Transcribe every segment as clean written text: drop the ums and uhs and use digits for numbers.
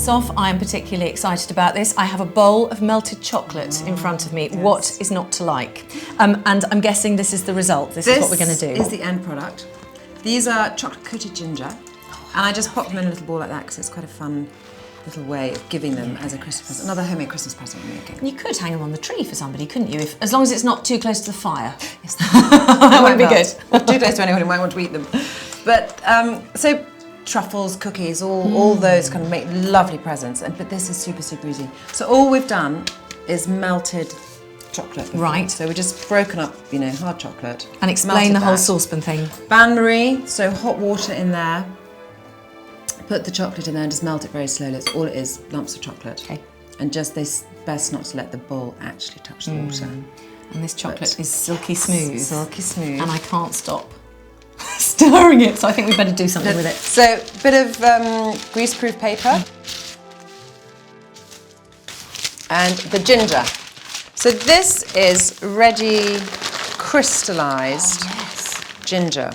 starts off, I'm particularly excited about this. I have a bowl of melted chocolate in front of me. Yes. What is not to like? And I'm guessing this is the result. This is what we're going to do. This is the end product. These are chocolate-coated ginger. And I just pop them in a little ball like that because it's quite a fun little way of giving them as a Christmas present. Another homemade Christmas present we're making. You could hang them on the tree for somebody, couldn't you? As long as it's not too close to the fire. Yes. That would be good. Or too close to anyone who might want to eat them. But, so truffles, cookies, all those kind of make lovely presents. But this is super, super easy. So all we've done is melted chocolate. Right. So we've just broken up, you know, hard chocolate. And explain the whole saucepan thing. Bain-marie, so hot water in there. Put the chocolate in there and just melt it very slowly. That's all it is, lumps of chocolate. Okay. And just best not to let the bowl actually touch the water. And this chocolate is silky smooth. Silky smooth. And I can't stop stirring it, so I think we better do something with it. So, a bit of greaseproof paper. And the ginger. So this is ready crystallised ginger.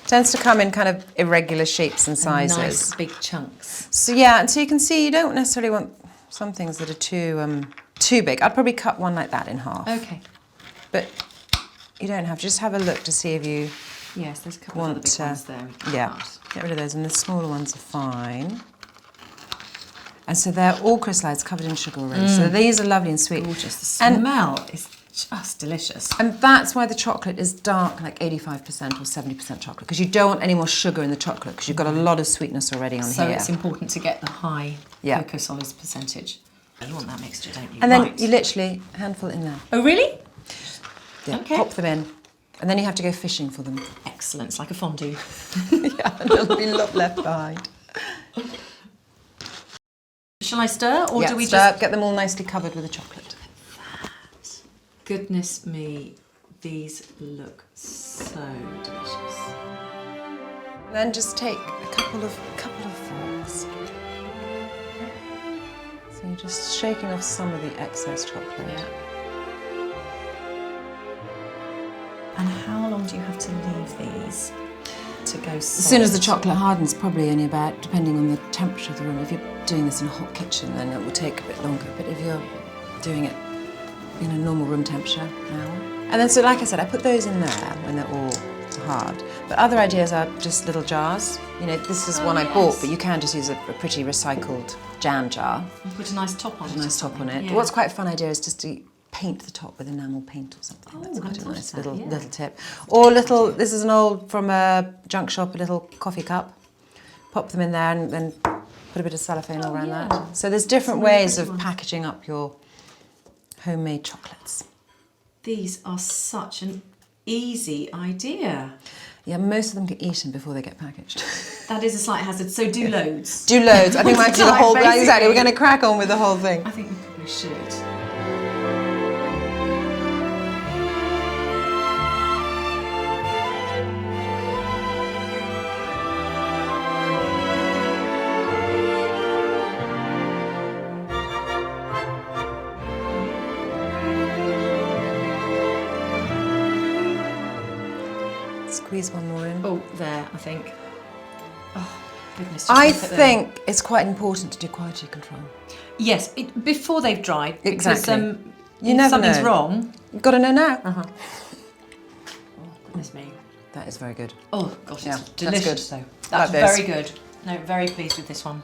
Tends to come in kind of irregular shapes and sizes. Nice big chunks. So yeah, and so you can see you don't necessarily want some things that are too big. I'd probably cut one like that in half. Okay. But you don't have to. Just have a look to see if you Yes, there's a couple of big ones there. Get rid of those, and the smaller ones are fine. And so they're all crystallised, covered in sugar already. So these are lovely and sweet. Gorgeous. The smell is just delicious. And that's why the chocolate is dark, like 85% or 70% chocolate, because you don't want any more sugar in the chocolate, because you've got a lot of sweetness already on here. So it's important to get the high cocoa solids percentage. You want that mixture, don't you? And then you literally handful in there. Oh, really? Yeah, okay. Pop them in. And then you have to go fishing for them. Excellent, it's like a fondue. Yeah, and there'll be a lot left behind. Shall I stir, or do we stir, just... get them all nicely covered with the chocolate. Goodness me, these look so delicious. Then just take a couple of forks. So you're just shaking off some of the excess chocolate. Yeah. And how long do you have to leave these to go solid? As soon as the chocolate hardens, probably only about, depending on the temperature of the room. If you're doing this in a hot kitchen, then it will take a bit longer. But if you're doing it in a normal room temperature, an hour. And then, so like I said, I put those in there when they're all hard. But other ideas are just little jars. You know, this is one I bought, but you can just use a pretty recycled jam jar. And put a nice top on it. Put a nice top on it. Yeah. But what's quite a fun idea is just to paint the top with enamel paint or something. Oh, that's quite a nice little tip. Or little, this is an old, from a junk shop, a little coffee cup. Pop them in there and then put a bit of cellophane all around that. So there's different ways of packaging up your homemade chocolates. These are such an easy idea. Yeah, most of them get eaten before they get packaged. That is a slight hazard, so do loads. Do loads. I think we might do the whole thing. Basically. Exactly, we're going to crack on with the whole thing. I think we probably should. Squeeze one more in. Oh, there, I think. Oh, goodness. I think it's quite important to do quality control. Yes, before they've dried. Exactly. Because, you never something's know. wrong. You've got to know now. Oh, goodness me. That is very good. Oh, gosh, Yeah, it's delicious. that's good. That's Like this. very good. No, very pleased with this one.